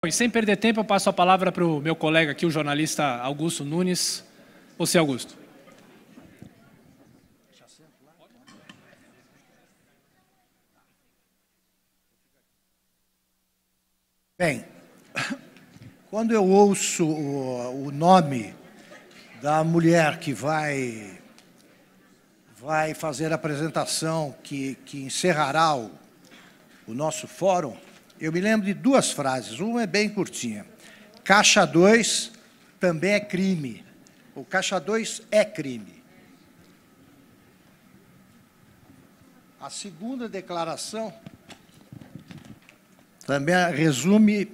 E sem perder tempo, eu passo a palavra para o meu colega aqui, o jornalista Augusto Nunes. Você, Augusto. Bem, quando eu ouço o nome da mulher que vai fazer a apresentação que encerrará o nosso fórum, eu me lembro de duas frases. Uma é bem curtinha. Caixa 2 também é crime. O Caixa 2 é crime. A segunda declaração também resume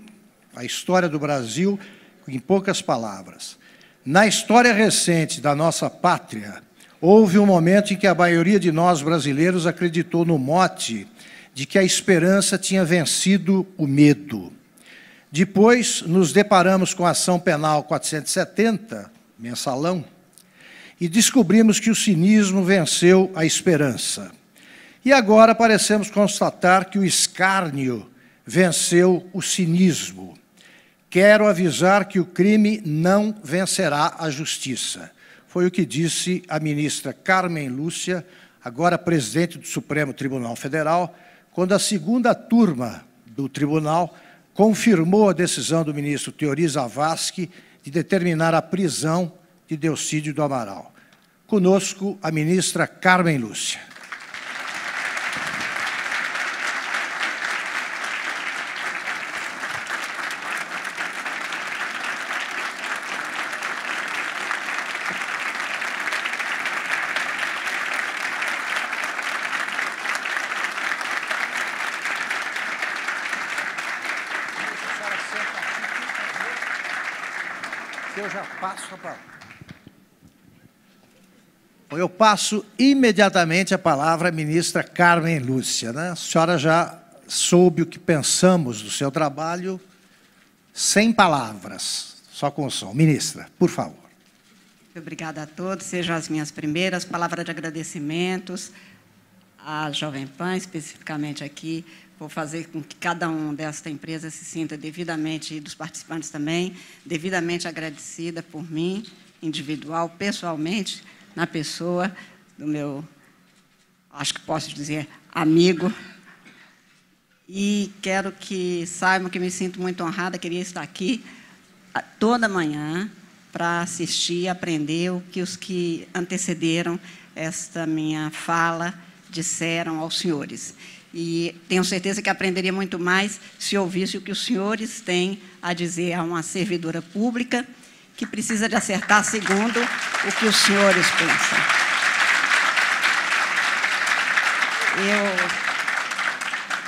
a história do Brasil em poucas palavras. Na história recente da nossa pátria, houve um momento em que a maioria de nós brasileiros acreditou no mote de que a esperança tinha vencido o medo. Depois, nos deparamos com a ação penal 470, mensalão, e descobrimos que o cinismo venceu a esperança. E agora parecemos constatar que o escárnio venceu o cinismo. Quero avisar que o crime não vencerá a justiça. Foi o que disse a ministra Carmen Lúcia, agora presidente do Supremo Tribunal Federal, quando a segunda turma do tribunal confirmou a decisão do ministro Teori Zavascki de determinar a prisão de Delcídio do Amaral. Conosco, a ministra Carmen Lúcia. Eu já passo a palavra. Eu passo imediatamente a palavra à ministra Carmen Lúcia. Né? A senhora já soube o que pensamos do seu trabalho, sem palavras, só com o som. Ministra, por favor. Obrigada a todos. Sejam as minhas primeiras palavras de agradecimentos à Jovem Pan, especificamente aqui. Vou fazer com que cada um desta empresa se sinta devidamente, e dos participantes também, devidamente agradecida por mim, individual, pessoalmente, na pessoa do meu, acho que posso dizer, amigo. E quero que saibam que me sinto muito honrada, queria estar aqui toda manhã para assistir e aprender o que os que antecederam esta minha fala disseram aos senhores. E tenho certeza que aprenderia muito mais se ouvisse o que os senhores têm a dizer a uma servidora pública que precisa de acertar segundo o que os senhores pensam.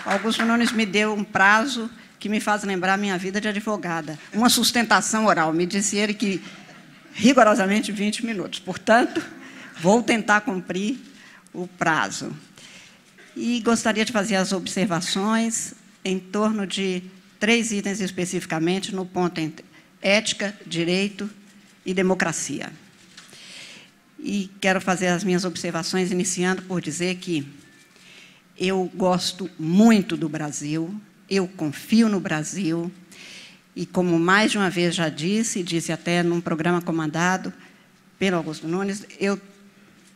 Augusto Nunes me deu um prazo que me faz lembrar a minha vida de advogada. Uma sustentação oral. Me disse ele que, rigorosamente, 20 minutos. Portanto, vou tentar cumprir o prazo. E gostaria de fazer as observações em torno de 3 itens especificamente, no ponto entre ética, direito e democracia. E quero fazer as minhas observações iniciando por dizer que eu gosto muito do Brasil, eu confio no Brasil, e como mais de uma vez já disse até num programa comandado pelo Augusto Nunes, eu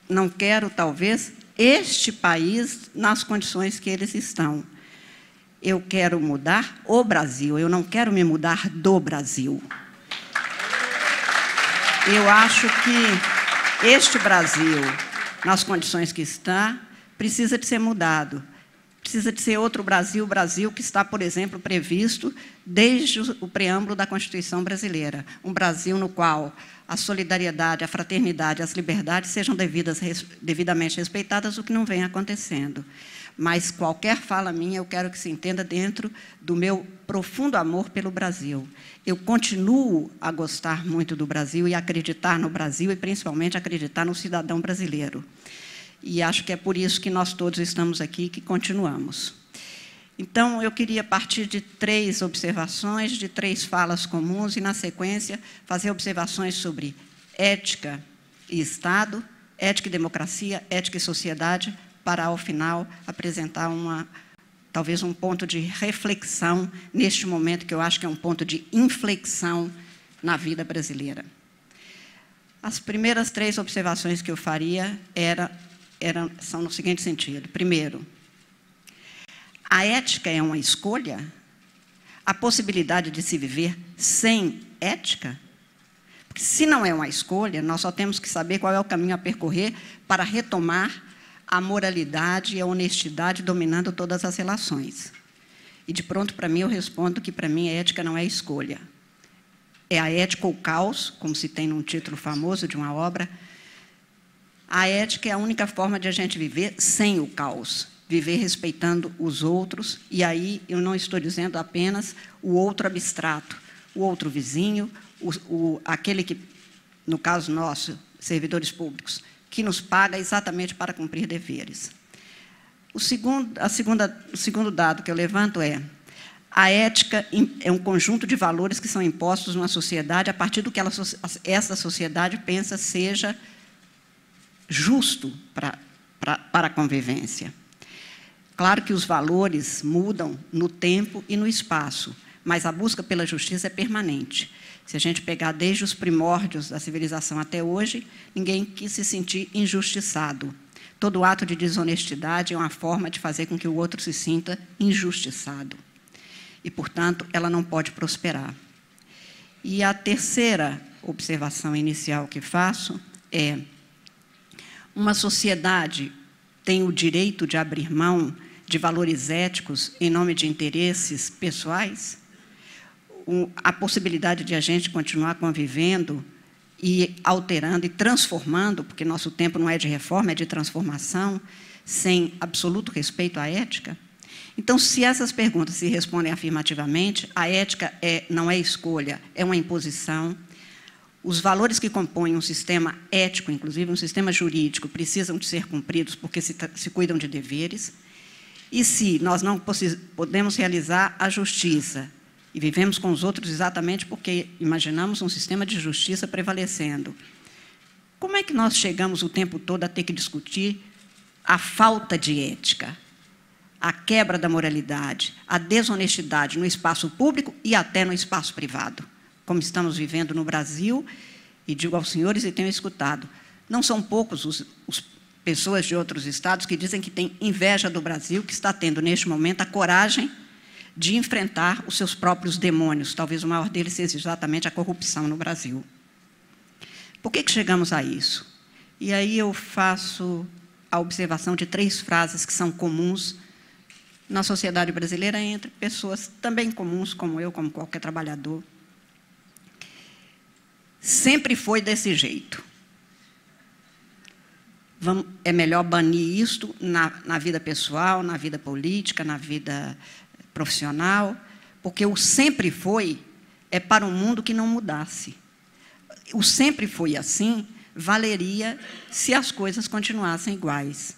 não quero, talvez, este país nas condições que eles estão. Eu quero mudar o Brasil, eu não quero me mudar do Brasil. Eu acho que este Brasil, nas condições que está, precisa de ser mudado. Precisa de ser outro Brasil, o Brasil que está, por exemplo, previsto desde o preâmbulo da Constituição brasileira. Um Brasil no qual a solidariedade, a fraternidade, as liberdades sejam devidamente respeitadas, o que não vem acontecendo. Mas qualquer fala minha, eu quero que se entenda dentro do meu profundo amor pelo Brasil. Eu continuo a gostar muito do Brasil e acreditar no Brasil, e principalmente acreditar no cidadão brasileiro. E acho que é por isso que nós todos estamos aqui, que continuamos. Então, eu queria partir de 3 observações, de 3 falas comuns, e, na sequência, fazer observações sobre ética e Estado, ética e democracia, ética e sociedade, para, ao final, apresentar uma talvez um ponto de reflexão neste momento, que eu acho que é um ponto de inflexão na vida brasileira. As primeiras 3 observações que eu faria são no seguinte sentido. Primeiro, a ética é uma escolha? A possibilidade de se viver sem ética? Porque se não é uma escolha, nós só temos que saber qual é o caminho a percorrer para retomar a moralidade e a honestidade dominando todas as relações. E, de pronto, para mim, eu respondo que, para mim, a ética não é escolha. É a ética ou caos, como se tem num título famoso de uma obra. A ética é a única forma de a gente viver sem o caos, viver respeitando os outros, e aí eu não estou dizendo apenas o outro abstrato, o outro vizinho, aquele que, no caso nosso, servidores públicos, que nos paga exatamente para cumprir deveres. O segundo dado que eu levanto é: a ética é um conjunto de valores que são impostos numa sociedade a partir do que essa sociedade pensa seja justo para a convivência. Claro que os valores mudam no tempo e no espaço, mas a busca pela justiça é permanente. Se a gente pegar desde os primórdios da civilização até hoje, ninguém quis se sentir injustiçado. Todo ato de desonestidade é uma forma de fazer com que o outro se sinta injustiçado. E, portanto, ela não pode prosperar. E a terceira observação inicial que faço é: uma sociedade tem o direito de abrir mão de valores éticos em nome de interesses pessoais? A possibilidade de a gente continuar convivendo e alterando e transformando, porque nosso tempo não é de reforma, é de transformação, sem absoluto respeito à ética? Então, se essas perguntas se respondem afirmativamente, a ética não é escolha, é uma imposição. Os valores que compõem um sistema ético, inclusive um sistema jurídico, precisam de ser cumpridos porque se cuidam de deveres. E se nós não podemos realizar a justiça e vivemos com os outros exatamente porque imaginamos um sistema de justiça prevalecendo, como é que nós chegamos o tempo todo a ter que discutir a falta de ética, a quebra da moralidade, a desonestidade no espaço público e até no espaço privado, como estamos vivendo no Brasil? E digo aos senhores, e tenho escutado, não são poucos os pessoas de outros estados que dizem que têm inveja do Brasil, que está tendo, neste momento, a coragem de enfrentar os seus próprios demônios. Talvez o maior deles seja exatamente a corrupção no Brasil. Por que chegamos a isso? E aí eu faço a observação de 3 frases que são comuns na sociedade brasileira entre pessoas também comuns, como eu, como qualquer trabalhador. Sempre foi desse jeito. É melhor banir isto na vida pessoal, na vida política, na vida profissional, porque o sempre foi é para um mundo que não mudasse. O sempre foi assim valeria se as coisas continuassem iguais.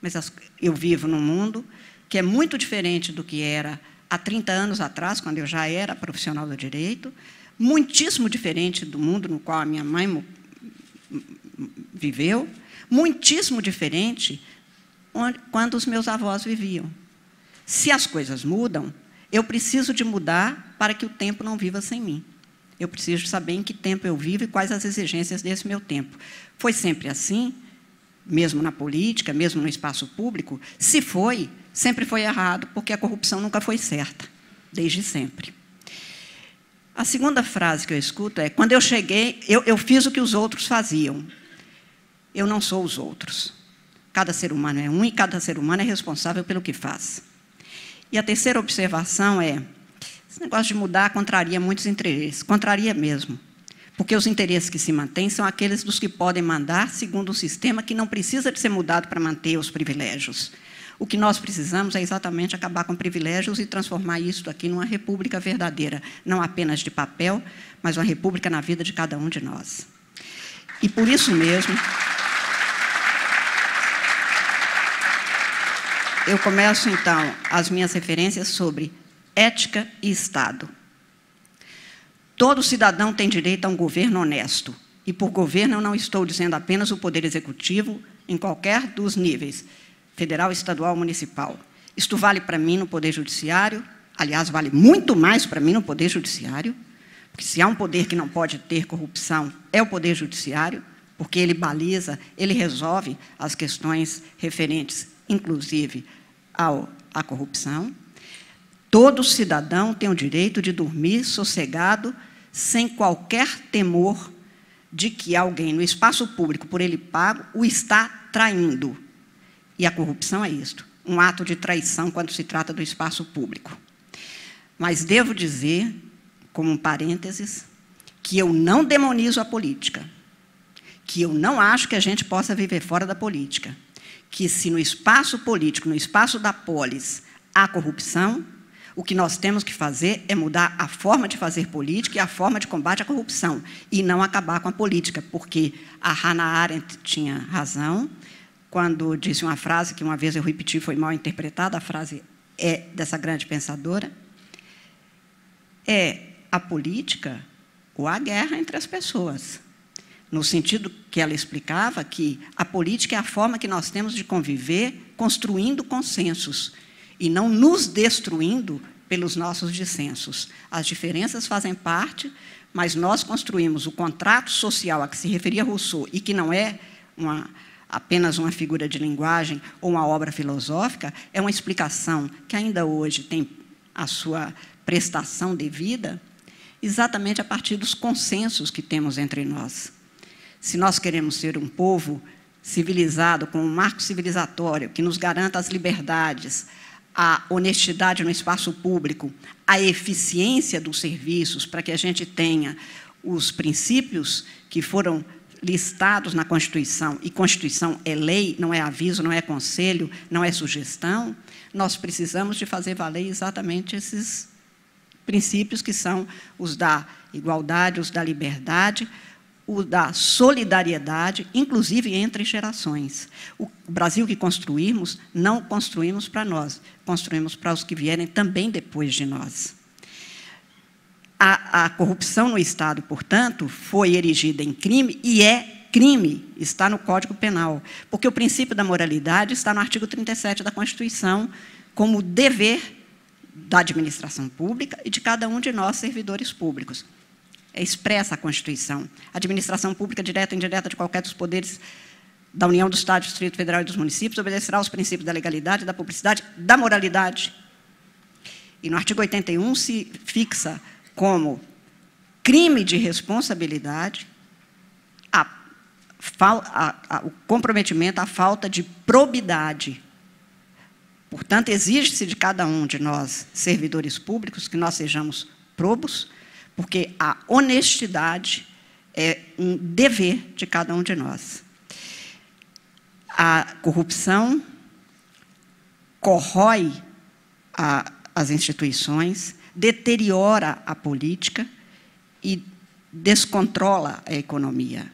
Mas eu vivo num mundo que é muito diferente do que era há 30 anos atrás, quando eu já era profissional do direito, muitíssimo diferente do mundo no qual a minha mãe viveu, muitíssimo diferente quando os meus avós viviam. Se as coisas mudam, eu preciso de mudar para que o tempo não viva sem mim. Eu preciso saber em que tempo eu vivo e quais as exigências desse meu tempo. Foi sempre assim, mesmo na política, mesmo no espaço público? Se foi, sempre foi errado, porque a corrupção nunca foi certa, desde sempre. A segunda frase que eu escuto é: quando eu cheguei, eu fiz o que os outros faziam. Eu não sou os outros. Cada ser humano é um e cada ser humano é responsável pelo que faz. E a terceira observação é: esse negócio de mudar contraria muitos interesses. Contraria mesmo. Porque os interesses que se mantêm são aqueles dos que podem mandar segundo um sistema que não precisa de ser mudado para manter os privilégios. O que nós precisamos é exatamente acabar com privilégios e transformar isso aqui numa república verdadeira, não apenas de papel, mas uma república na vida de cada um de nós. E por isso mesmo, eu começo, então, as minhas referências sobre ética e Estado. Todo cidadão tem direito a um governo honesto. E, por governo, eu não estou dizendo apenas o poder executivo em qualquer dos níveis, federal, estadual, municipal. Isto vale para mim no Poder Judiciário, aliás, vale muito mais para mim no Poder Judiciário, porque se há um poder que não pode ter corrupção, é o Poder Judiciário, porque ele baliza, ele resolve as questões referentes, inclusive, à corrupção. Todo cidadão tem o direito de dormir sossegado, sem qualquer temor de que alguém no espaço público, por ele pago, o está traindo. E a corrupção é isto, um ato de traição quando se trata do espaço público. Mas devo dizer, como um parênteses, que eu não demonizo a política, que eu não acho que a gente possa viver fora da política, que se no espaço político, no espaço da polis, há corrupção, o que nós temos que fazer é mudar a forma de fazer política e a forma de combate à corrupção, e não acabar com a política, porque a Hannah Arendt tinha razão quando disse uma frase que uma vez eu repeti, foi mal interpretada, a frase é dessa grande pensadora, é a política ou a guerra entre as pessoas, no sentido que ela explicava que a política é a forma que nós temos de conviver construindo consensos, e não nos destruindo pelos nossos dissensos. As diferenças fazem parte, mas nós construímos o contrato social a que se referia Rousseau, e que não é apenas uma figura de linguagem ou uma obra filosófica, é uma explicação que ainda hoje tem a sua prestação devida, exatamente a partir dos consensos que temos entre nós. Se nós queremos ser um povo civilizado, com um marco civilizatório que nos garanta as liberdades, a honestidade no espaço público, a eficiência dos serviços, para que a gente tenha os princípios que foram listados na Constituição, e Constituição é lei, não é aviso, não é conselho, não é sugestão, nós precisamos de fazer valer exatamente esses princípios que são os da igualdade, os da liberdade, o da solidariedade, inclusive entre gerações. O Brasil que construímos, não construímos para nós, construímos para os que vierem também depois de nós. A corrupção no Estado, portanto, foi erigida em crime, e é crime, está no Código Penal, porque o princípio da moralidade está no artigo 37 da Constituição, como dever da administração pública e de cada um de nós, servidores públicos. É expressa a Constituição. A administração pública, direta ou indireta, de qualquer dos poderes da União, do Estado, do Distrito Federal e dos municípios, obedecerá aos princípios da legalidade, da publicidade, da moralidade. E no artigo 81 se fixa como crime de responsabilidade o comprometimento, a falta de probidade. Portanto, exige-se de cada um de nós, servidores públicos, que nós sejamos probos, porque a honestidade é um dever de cada um de nós. A corrupção corrói as instituições, deteriora a política e descontrola a economia.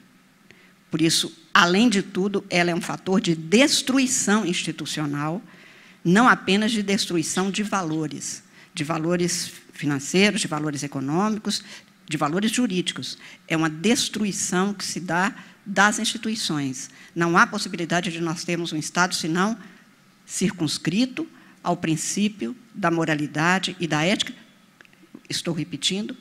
Por isso, além de tudo, ela é um fator de destruição institucional, não apenas de destruição de valores financeiros, de valores econômicos, de valores jurídicos. É uma destruição que se dá das instituições. Não há possibilidade de nós termos um Estado senão circunscrito ao princípio da moralidade e da ética, estou repetindo,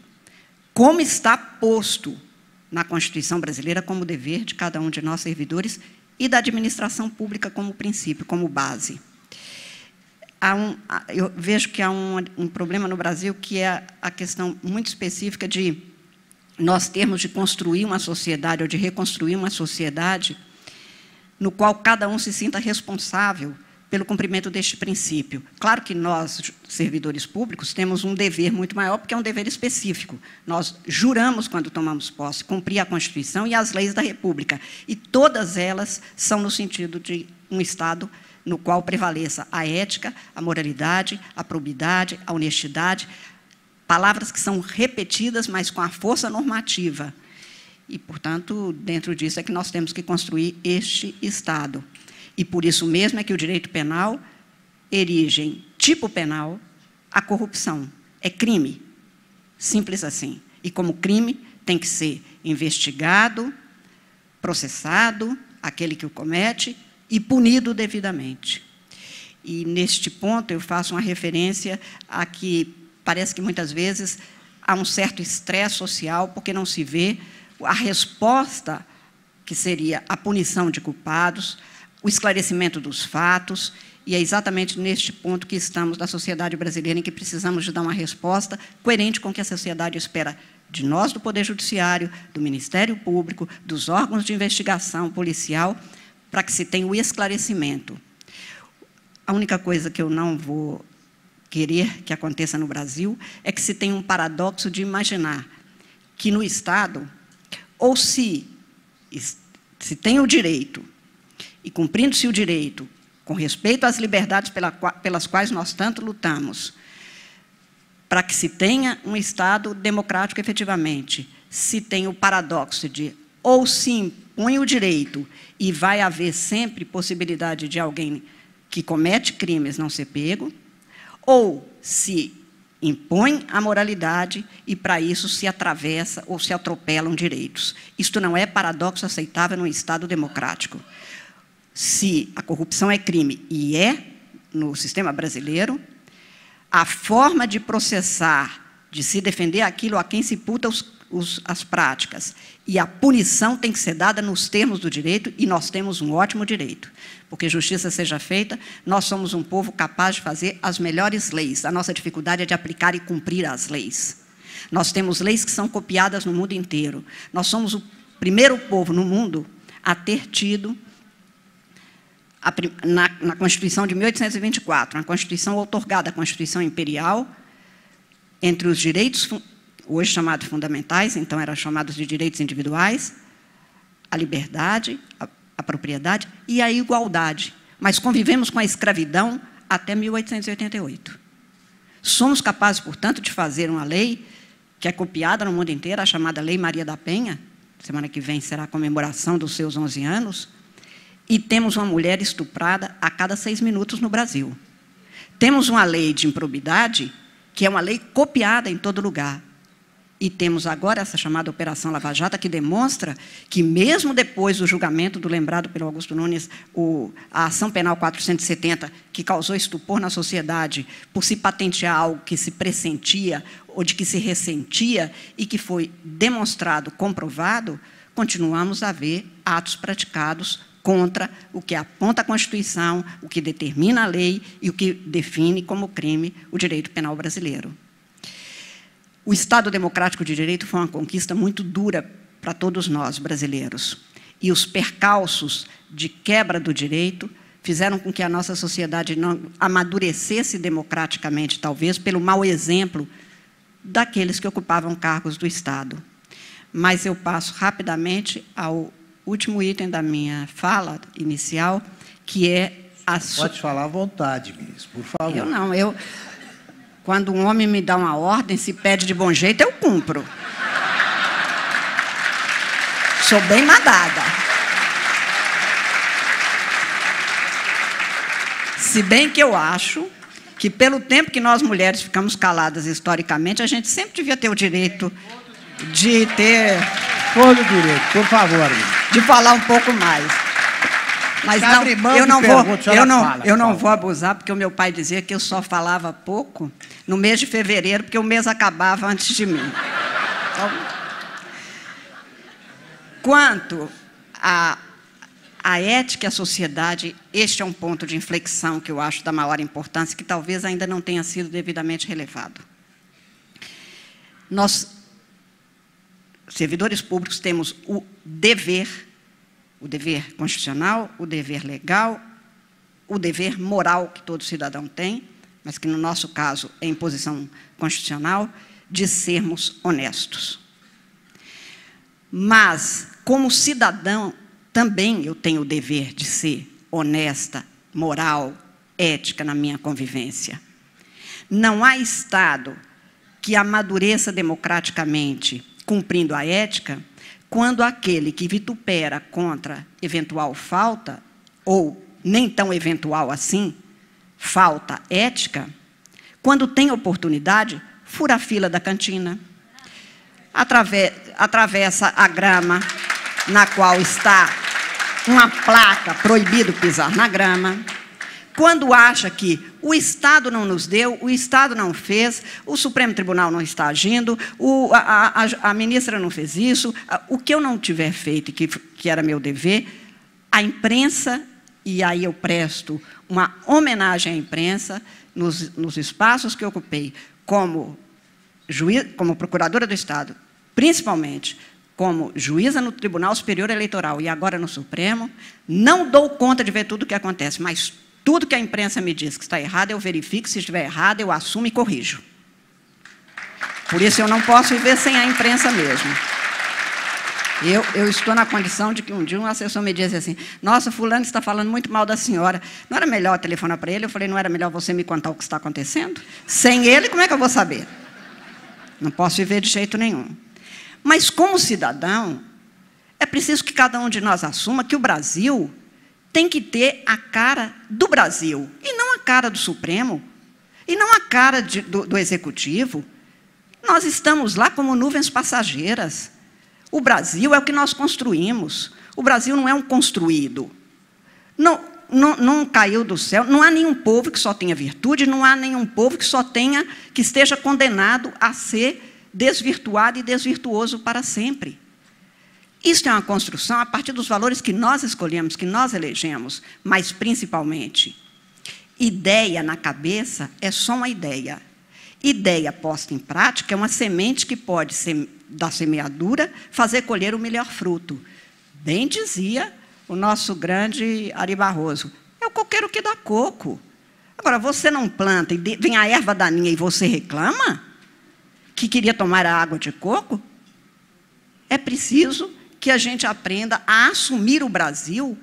como está posto na Constituição brasileira como dever de cada um de nós, servidores, e da administração pública como princípio, como base. Eu vejo que há um problema no Brasil, que é a questão muito específica de nós termos de construir uma sociedade ou de reconstruir uma sociedade no qual cada um se sinta responsável pelo cumprimento deste princípio. Claro que nós, servidores públicos, temos um dever muito maior, porque é um dever específico. Nós juramos, quando tomamos posse, cumprir a Constituição e as leis da República, e todas elas são no sentido de um Estado no qual prevaleça a ética, a moralidade, a probidade, a honestidade, palavras que são repetidas, mas com a força normativa. E, portanto, dentro disso é que nós temos que construir este Estado. E, por isso mesmo, é que o direito penal erige em tipo penal a corrupção. É crime, simples assim. E, como crime, tem que ser investigado, processado, aquele que o comete, e punido devidamente. E, neste ponto, eu faço uma referência a que parece que, muitas vezes, há um certo estresse social, porque não se vê a resposta, que seria a punição de culpados, o esclarecimento dos fatos, e é exatamente neste ponto que estamos da sociedade brasileira, em que precisamos de dar uma resposta coerente com o que a sociedade espera de nós, do Poder Judiciário, do Ministério Público, dos órgãos de investigação policial, para que se tenha o esclarecimento. A única coisa que eu não vou querer que aconteça no Brasil é que se tenha um paradoxo de imaginar que no Estado, ou se tem o direito, e cumprindo-se o direito, com respeito às liberdades pelas quais nós tanto lutamos, para que se tenha um Estado democrático efetivamente, se tem o paradoxo de ou se impõe o direito e vai haver sempre possibilidade de alguém que comete crimes não ser pego, ou se impõe a moralidade e, para isso, se atravessa ou se atropelam direitos. Isto não é paradoxo aceitável num Estado democrático. Se a corrupção é crime, e é no sistema brasileiro, a forma de processar, de se defender aquilo a quem se imputa as práticas, e a punição tem que ser dada nos termos do direito, e nós temos um ótimo direito. Porque justiça seja feita, nós somos um povo capaz de fazer as melhores leis. A nossa dificuldade é de aplicar e cumprir as leis. Nós temos leis que são copiadas no mundo inteiro. Nós somos o primeiro povo no mundo a ter tido, na Constituição de 1824, na Constituição outorgada, a Constituição Imperial, entre os direitos, hoje chamados fundamentais, então eram chamados de direitos individuais, a liberdade, a propriedade e a igualdade. Mas convivemos com a escravidão até 1888. Somos capazes, portanto, de fazer uma lei que é copiada no mundo inteiro, a chamada Lei Maria da Penha, semana que vem será a comemoração dos seus 11 anos, e temos uma mulher estuprada a cada 6 minutos no Brasil. Temos uma lei de improbidade, que é uma lei copiada em todo lugar. E temos agora essa chamada Operação Lava Jato, que demonstra que, mesmo depois do julgamento do lembrado pelo Augusto Nunes, a Ação Penal 470, que causou estupor na sociedade por se patentear algo que se pressentia ou de que se ressentia e que foi demonstrado, comprovado, continuamos a ver atos praticados contra o que aponta a Constituição, o que determina a lei e o que define como crime o direito penal brasileiro. O Estado Democrático de Direito foi uma conquista muito dura para todos nós, brasileiros. E os percalços de quebra do direito fizeram com que a nossa sociedade não amadurecesse democraticamente, talvez, pelo mau exemplo daqueles que ocupavam cargos do Estado. Mas eu passo rapidamente ao último item da minha fala inicial, que é a... Pode falar à vontade, ministro, por favor. Eu não, quando um homem me dá uma ordem, se pede de bom jeito, eu cumpro. Sou bem mandada. Se bem que eu acho que, pelo tempo que nós mulheres ficamos caladas historicamente, a gente sempre devia ter o direito de ter... Todo direito, por favor. De falar um pouco mais. Mas não, eu não vou abusar, porque o meu pai dizia que eu só falava pouco no mês de fevereiro, porque o mês acabava antes de mim. Então, quanto à ética e à sociedade, este é um ponto de inflexão que eu acho da maior importância, que talvez ainda não tenha sido devidamente relevado. Nós, servidores públicos, temos o dever constitucional, o dever legal, o dever moral que todo cidadão tem, mas que, no nosso caso, é imposição constitucional, de sermos honestos. Mas, como cidadão, também eu tenho o dever de ser honesta, moral, ética na minha convivência. Não há Estado que amadureça democraticamente, cumprindo a ética, quando aquele que vitupera contra eventual falta, ou nem tão eventual assim, falta ética, quando tem oportunidade, fura a fila da cantina, atravessa a grama na qual está uma placa proibido pisar na grama, quando acha que o Estado não nos deu, o Estado não fez, o Supremo Tribunal não está agindo, a ministra não fez isso, o que eu não tiver feito, que era meu dever, a imprensa, e aí eu presto uma homenagem à imprensa, nos espaços que eu ocupei, como procuradora do Estado, principalmente como juíza no Tribunal Superior Eleitoral e agora no Supremo, não dou conta de ver tudo o que acontece, mas tudo que a imprensa me diz que está errado, eu verifico, se estiver errado, eu assumo e corrijo. Por isso eu não posso viver sem a imprensa mesmo. Eu estou na condição de que um dia um assessor me disse assim, nossa, fulano está falando muito mal da senhora, não era melhor telefonar para ele? Eu falei, não era melhor você me contar o que está acontecendo? Sem ele, como é que eu vou saber? Não posso viver de jeito nenhum. Mas, como cidadão, é preciso que cada um de nós assuma que o Brasil tem que ter a cara do Brasil, e não a cara do Supremo, e não a cara do Executivo. Nós estamos lá como nuvens passageiras. O Brasil é o que nós construímos. O Brasil não é um construído. Não caiu do céu. Não há nenhum povo que só tenha virtude, não há nenhum povo que esteja condenado a ser desvirtuado e desvirtuoso para sempre. Isso é uma construção a partir dos valores que nós escolhemos, que nós elegemos, mas, principalmente, ideia na cabeça é só uma ideia. Ideia posta em prática é uma semente que pode, da semeadura, fazer colher o melhor fruto. Bem dizia o nosso grande Ari Barroso, é o coqueiro que dá coco. Agora, você não planta e vem a erva daninha e você reclama que queria tomar a água de coco? É preciso que a gente aprenda a assumir o Brasil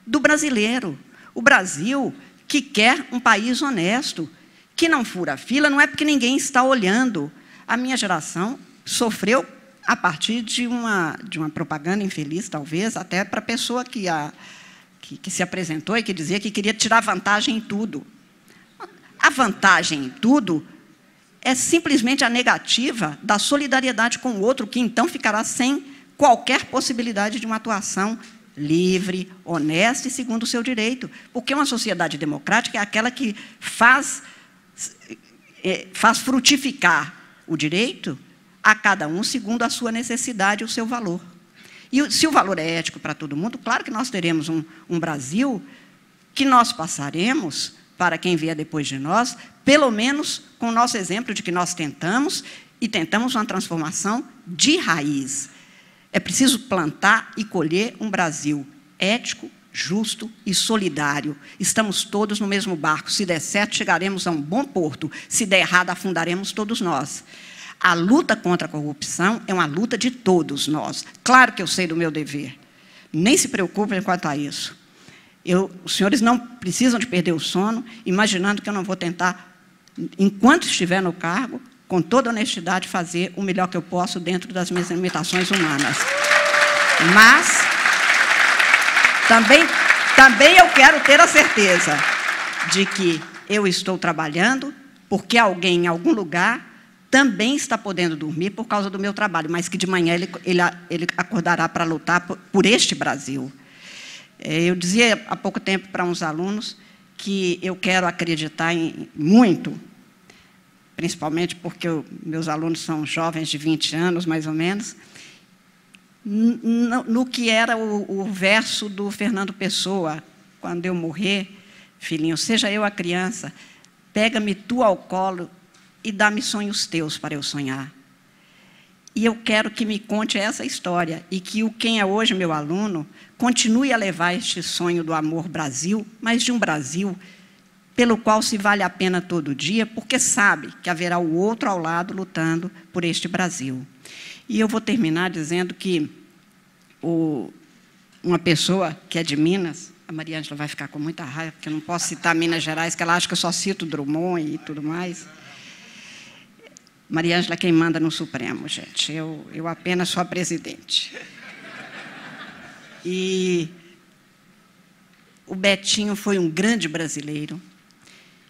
do brasileiro. O Brasil que quer um país honesto, que não fura fila, não é porque ninguém está olhando. A minha geração sofreu a partir de uma propaganda infeliz, talvez, até para a pessoa que se apresentou e que dizia que queria tirar vantagem em tudo. A vantagem em tudo é simplesmente a negativa da solidariedade com o outro, que então ficará sem qualquer possibilidade de uma atuação livre, honesta e segundo o seu direito. Porque uma sociedade democrática é aquela que faz frutificar o direito a cada um segundo a sua necessidade e o seu valor. E se o valor é ético para todo mundo, claro que nós teremos um Brasil que nós passaremos para quem vier depois de nós, pelo menos com o nosso exemplo de que nós tentamos uma transformação de raiz. É preciso plantar e colher um Brasil ético, justo e solidário. Estamos todos no mesmo barco. Se der certo, chegaremos a um bom porto. Se der errado, afundaremos todos nós. A luta contra a corrupção é uma luta de todos nós. Claro que eu sei do meu dever. Nem se preocupem quanto a isso. Os senhores não precisam de perder o sono, imaginando que eu não vou tentar, enquanto estiver no cargo, com toda honestidade, fazer o melhor que eu posso dentro das minhas limitações humanas. Mas também eu quero ter a certeza de que eu estou trabalhando porque alguém em algum lugar também está podendo dormir por causa do meu trabalho, mas que de manhã ele acordará para lutar por este Brasil. Eu dizia há pouco tempo para uns alunos que eu quero acreditar muito, principalmente porque meus alunos são jovens de 20 anos, mais ou menos, no que era o verso do Fernando Pessoa, quando eu morrer, filhinho, seja eu a criança, pega-me tu ao colo e dá-me sonhos teus para eu sonhar. E eu quero que me conte essa história e que quem é hoje meu aluno continue a levar este sonho do amor Brasil, mas de um Brasil pelo qual se vale a pena todo dia, porque sabe que haverá o outro ao lado lutando por este Brasil. E eu vou terminar dizendo que uma pessoa que é de Minas, a Maria Ângela vai ficar com muita raiva, porque eu não posso citar Minas Gerais, que ela acha que eu só cito Drummond e tudo mais. Maria Ângela é quem manda no Supremo, gente. Eu apenas sou a presidente. E o Betinho foi um grande brasileiro,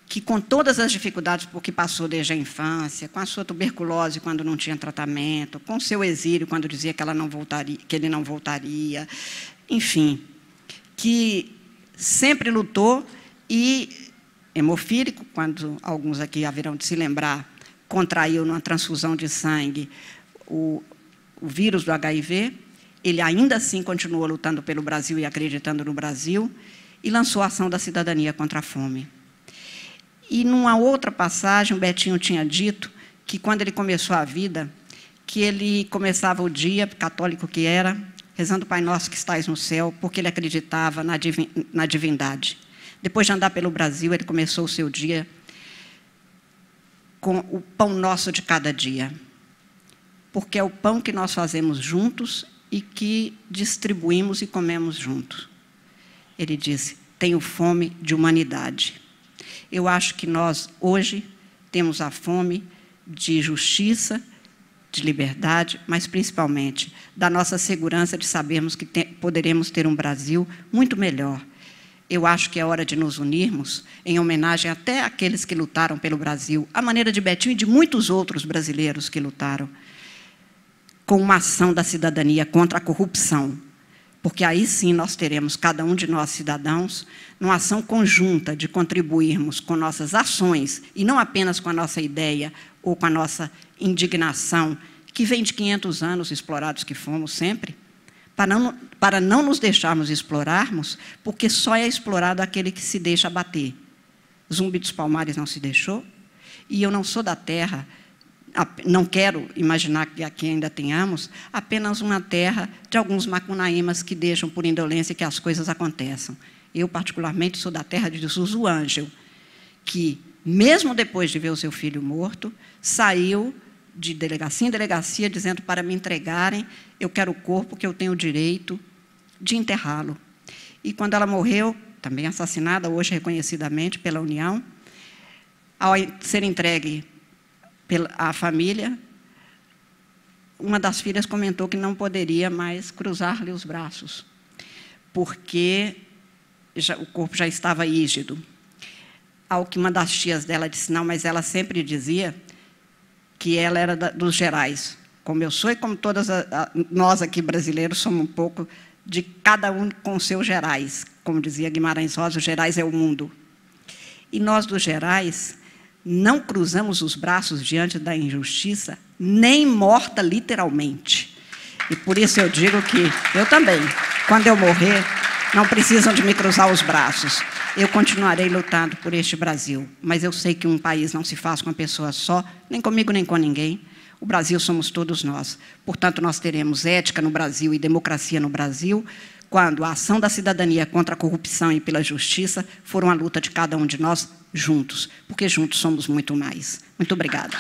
que com todas as dificuldades por que passou desde a infância, com a sua tuberculose quando não tinha tratamento, com o seu exílio quando dizia que ele não voltaria, enfim, que sempre lutou e hemofílico, quando alguns aqui haverão de se lembrar, contraiu numa transfusão de sangue o vírus do HIV, ele ainda assim continuou lutando pelo Brasil e acreditando no Brasil, e lançou a ação da cidadania contra a fome. E, numa outra passagem, o Betinho tinha dito que, quando ele começou a vida, que ele começava o dia, católico que era, rezando Pai Nosso que estais no céu, porque ele acreditava na divindade. Depois de andar pelo Brasil, ele começou o seu dia com o pão nosso de cada dia, porque é o pão que nós fazemos juntos e que distribuímos e comemos juntos. Ele disse, tenho fome de humanidade. Eu acho que nós, hoje, temos a fome de justiça, de liberdade, mas, principalmente, da nossa segurança de sabermos que poderemos ter um Brasil muito melhor. Eu acho que é hora de nos unirmos, em homenagem até àqueles que lutaram pelo Brasil, à maneira de Betinho e de muitos outros brasileiros que lutaram, com uma ação da cidadania contra a corrupção. Porque aí sim nós teremos, cada um de nós cidadãos, numa ação conjunta de contribuirmos com nossas ações, e não apenas com a nossa ideia ou com a nossa indignação, que vem de 500 anos explorados que fomos sempre, para não nos deixarmos explorarmos, porque só é explorado aquele que se deixa abater. Zumbi dos Palmares não se deixou, e eu não sou da terra, não quero imaginar que aqui ainda tenhamos apenas uma terra de alguns macunaímas que deixam por indolência que as coisas aconteçam. Eu, particularmente, sou da terra de Zuzu Ângel, que, mesmo depois de ver o seu filho morto, saiu de delegacia em delegacia dizendo para me entregarem, eu quero o corpo que eu tenho o direito de enterrá-lo. E quando ela morreu, também assassinada, hoje reconhecidamente pela União, ao ser entregue à família, uma das filhas comentou que não poderia mais cruzar-lhe os braços, porque o corpo já estava rígido. Ao que uma das tias dela disse, não, mas ela sempre dizia que ela era dos Gerais, como eu sou e como todas nós aqui brasileiros somos um pouco de cada um com os seus Gerais. Como dizia Guimarães Rosa, os Gerais é o mundo. E nós dos Gerais não cruzamos os braços diante da injustiça, nem morta literalmente. E por isso eu digo que eu também, quando eu morrer, não precisam de me cruzar os braços. Eu continuarei lutando por este Brasil, mas eu sei que um país não se faz com uma pessoa só, nem comigo, nem com ninguém. O Brasil somos todos nós. Portanto, nós teremos ética no Brasil e democracia no Brasil, quando a ação da cidadania contra a corrupção e pela justiça for uma luta de cada um de nós juntos, porque juntos somos muito mais. Muito obrigada.